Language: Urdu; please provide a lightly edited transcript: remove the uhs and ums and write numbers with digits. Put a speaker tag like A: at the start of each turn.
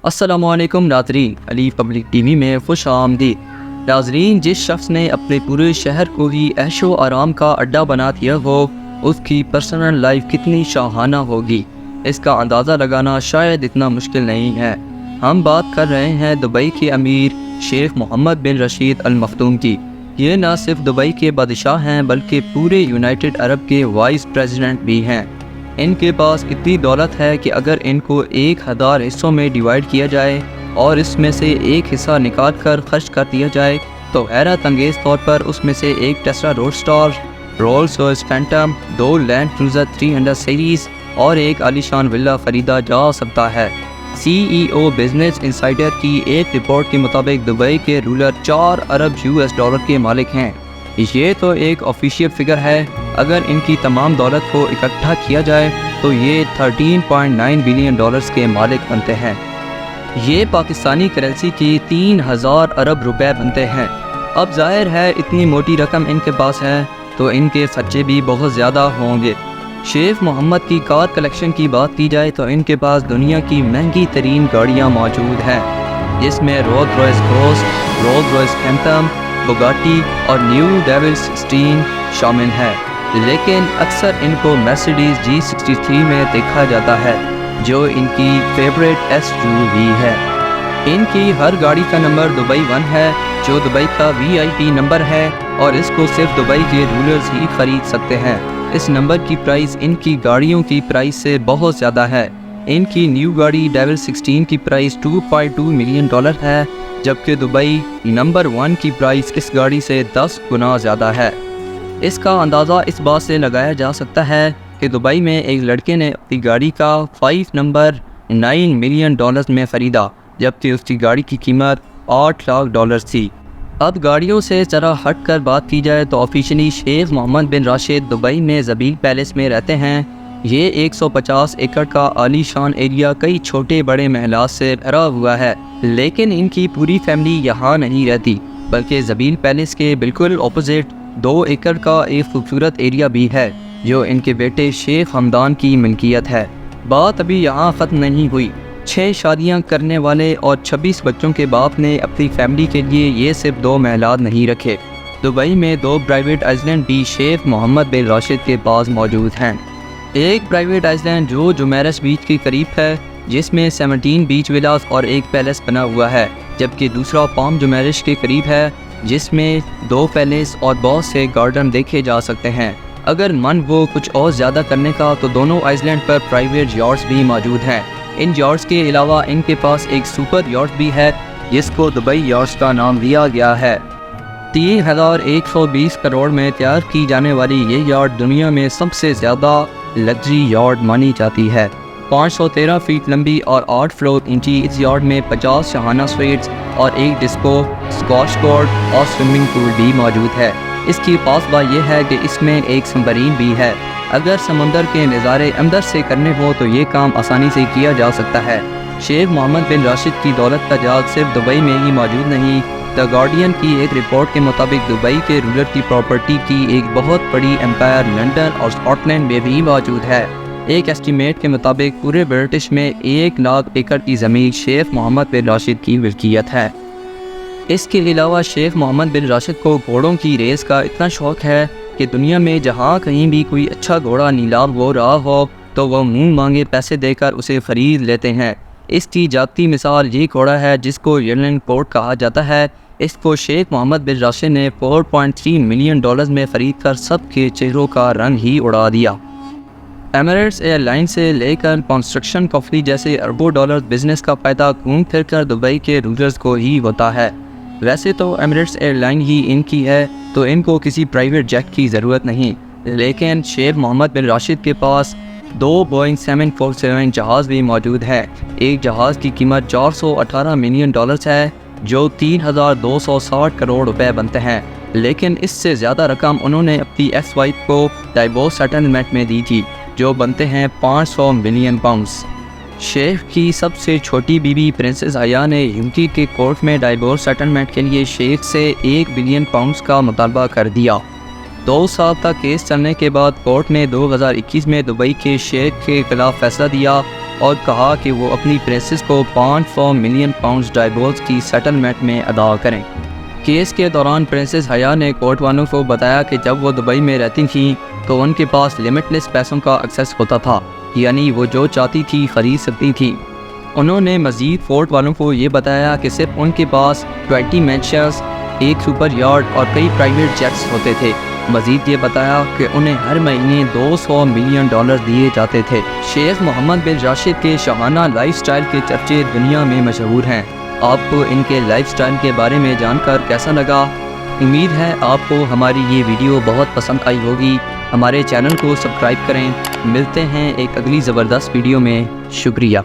A: السلام علیکم ناظرین، علی پبلک ٹی وی میں خوش آمدید۔ ناظرین، جس شخص نے اپنے پورے شہر کو ہی عیش و آرام کا اڈا بنا دیا ہو، اس کی پرسنل لائف کتنی شاہانہ ہوگی، اس کا اندازہ لگانا شاید اتنا مشکل نہیں ہے۔ ہم بات کر رہے ہیں دبئی کے امیر شیخ محمد بن رشید ال مختوم کی۔ یہ نہ صرف دبئی کے بادشاہ ہیں بلکہ پورے یونائٹڈ عرب کے وائس پریزیڈنٹ بھی ہیں۔ ان کے پاس اتنی دولت ہے کہ اگر ان کو 1000 حصوں میں ڈیوائیڈ کیا جائے اور اس میں سے ایک حصہ نکال کر خرچ کر دیا جائے تو حیرت انگیز طور پر اس میں سے ایک Tesla Roadster, Rolls Royce Phantom, 2 Land Cruiser 300 series اور ایک عالیشان ولا خریدا جا سکتا ہے۔ سی ای او بزنس انسائیڈر کی ایک رپورٹ کے مطابق دبئی کے رولر 4 ارب US کے مالک ہیں۔ یہ تو ایک آفیشیل فگر ہے، اگر ان کی تمام دولت کو اکٹھا کیا جائے تو یہ 13.9 بلین ڈالرز کے مالک بنتے ہیں۔ یہ پاکستانی کرنسی کی 3000 ارب روپے بنتے ہیں۔ اب ظاہر ہے اتنی موٹی رقم ان کے پاس ہے تو ان کے خرچے بھی بہت زیادہ ہوں گے۔ شیخ محمد کی کار کلیکشن کی بات کی جائے تو ان کے پاس دنیا کی مہنگی ترین گاڑیاں موجود ہیں، جس میں رولز روئس کروس، رولز روئس فینٹم، بگاٹی اور نیو ڈیول 16 شامل ہے، لیکن اکثر ان کو مرسیڈیز G63 میں دیکھا جاتا ہے جو ان کی فیورٹ SUV ہے۔ ان کی ہر گاڑی کا نمبر دبئی 1 ہے جو دبئی کا VIP نمبر ہے اور اس کو صرف دبئی کے رولرز ہی خرید سکتے ہیں۔ اس نمبر کی پرائس ان کی گاڑیوں کی پرائس سے بہت زیادہ ہے۔ ان کی نیو گاڑی ڈیول 16 کی پرائس $2.2 ملین ہے، جبکہ دبئی نمبر 1 کی پرائس اس گاڑی سے 10 گنا زیادہ ہے۔ اس کا اندازہ اس بات سے لگایا جا سکتا ہے کہ دبئی میں ایک لڑکے نے اپنی گاڑی کا 5 نمبر $9 ملین میں خریدا، جبکہ اس کی گاڑی کی قیمت $8 لاکھ تھی۔ اب گاڑیوں سے ذرا ہٹ کر بات کی جائے تو آفیشلی شیخ محمد بن راشد دبئی میں زبیل پیلس میں رہتے ہیں۔ یہ 150 ایکڑ کا عالی شان ایریا کئی چھوٹے بڑے محلات سے بھرا ہوا ہے، لیکن ان کی پوری فیملی یہاں نہیں رہتی، بلکہ زبیل پیلس کے بالکل اپوزٹ 2 ایکڑ کا ایک خوبصورت ایریا بھی ہے جو ان کے بیٹے شیخ حمدان کی ملکیت ہے۔ بات ابھی یہاں ختم نہیں ہوئی۔ 6 شادیاں کرنے والے اور 26 بچوں کے باپ نے اپنی فیملی کے لیے یہ صرف 2 محلات نہیں رکھے۔ دبئی میں 2 پرائیویٹ آئس لینڈ بھی شیخ محمد بن راشد کے پاس موجود ہیں۔ ایک پرائیویٹ آئس لینڈ جو جمیرس بیچ کے قریب ہے، جس میں 17 بیچ ولاز اور ایک پیلس بنا ہوا ہے، جبکہ دوسرا پام جمیرس کے قریب ہے جس میں 2 پیلس اور بہت سے گارڈن دیکھے جا سکتے ہیں۔ اگر من وہ کچھ اور زیادہ کرنے کا تو دونوں آئس لینڈ پر پرائیویٹ یاٹس بھی موجود ہیں۔ ان یاٹس کے علاوہ ان کے پاس ایک سپر یاٹ بھی ہے جس کو دبئی یاٹس کا نام دیا گیا ہے۔ 3120 کروڑ میں تیار کی جانے والی یہ یاٹ دنیا میں سب سے زیادہ لگژری یاٹ مانی جاتی ہے۔ 513 فیٹ لمبی اور 8 فلور اونچی اس یاٹ میں 50 شاہانہ سویٹس اور ایک ڈسکو، اسکواش کورٹ اور سوئمنگ پول بھی موجود ہے۔ اس کی خاص بات یہ ہے کہ اس میں ایک سمبرین بھی ہے۔ اگر سمندر کے نظارے اندر سے کرنے ہو تو یہ کام آسانی سے کیا جا سکتا ہے۔ شیخ محمد بن راشد کی دولت کا جال صرف دبئی میں ہی موجود نہیں۔ دی گارڈین کی ایک رپورٹ کے مطابق دبئی کے رولر کی پراپرٹی کی ایک بہت بڑی امپائر لنڈن اور اسکاٹ لینڈ میں بھی موجود ہے۔ ایک ایسٹیمیٹ کے مطابق پورے برٹش میں 1 لاکھ ایکڑ کی زمین شیخ محمد بن راشد کی ملکیت ہے۔ اس کے علاوہ شیخ محمد بن راشد کو گھوڑوں کی ریس کا اتنا شوق ہے کہ دنیا میں جہاں کہیں بھی کوئی اچھا گھوڑا نیلام ہو رہا ہو تو وہ منہ مانگے پیسے دے کر اسے خرید لیتے ہیں۔ اس کی ذاتی مثال یہ گھوڑا ہے جس کو یرلنگ پورٹ کہا جاتا ہے۔ اس کو شیخ محمد بن راشد نے $4.3 ملین میں خرید کر سب کے چہروں کا رنگ ہی اڑا دیا۔ ایمریٹس ایئر لائن سے لے کر کنسٹرکشن کمپنی جیسے اربوں ڈالر بزنس کا فائدہ گھوم پھر کر دبئی کے رولرز کو ہی ہوتا ہے۔ ویسے تو ایمریٹس ایئر لائن ہی ان کی ہے تو ان کو کسی پرائیویٹ جیٹ کی ضرورت نہیں، لیکن شیخ محمد بن راشد کے پاس 2 بوئنگ 747 جہاز بھی موجود ہیں۔ ایک جہاز کی قیمت $418 ملین ہے جو 3260 کروڑ روپے بنتے ہیں، لیکن اس سے زیادہ رقم انہوں نے اپنی ایکس وائف کو ڈائیورس سیٹلمنٹ میں دی تھی جو بنتے ہیں £500 ملین۔ شیخ کی سب سے چھوٹی بیوی پرنسس حیا نے UK کے کورٹ میں ڈائیورس سیٹلمنٹ کے لیے شیخ سے £1 بلین کا مطالبہ کر دیا۔ 2 سال تک کیس چلنے کے بعد کورٹ نے 2021 میں دبئی کے شیخ کے خلاف فیصلہ دیا اور کہا کہ وہ اپنی پرنسس کو 500 ملین پاؤنڈز ڈائیورس کی سیٹلمنٹ میں ادا کریں۔ کیس کے دوران پرنسس حیا نے کورٹ والوں کو بتایا کہ جب وہ دبئی میں رہتی تھیں تو ان کے پاس لمٹ لیس پیسوں کا ایکسیس ہوتا تھا، یعنی وہ جو چاہتی تھی خرید سکتی تھیں۔ انہوں نے مزید کورٹ والوں کو یہ بتایا کہ صرف ان کے پاس 20 مینشنز، 1 سپر یارڈ اور کئی پرائیویٹ جیٹس ہوتے تھے۔ مزید یہ بتایا کہ انہیں ہر مہینے $200 ملین دیے جاتے تھے۔ شیخ محمد بن راشد کے شاہانہ لائف سٹائل کے چرچے دنیا میں مشہور ہیں۔ آپ کو ان کے لائف سٹائل کے بارے میں جان کر کیسا لگا؟ امید ہے آپ کو ہماری یہ ویڈیو بہت پسند آئی ہوگی۔ ہمارے چینل کو سبسکرائب کریں۔ ملتے ہیں ایک اگلی زبردست ویڈیو میں۔ شکریہ۔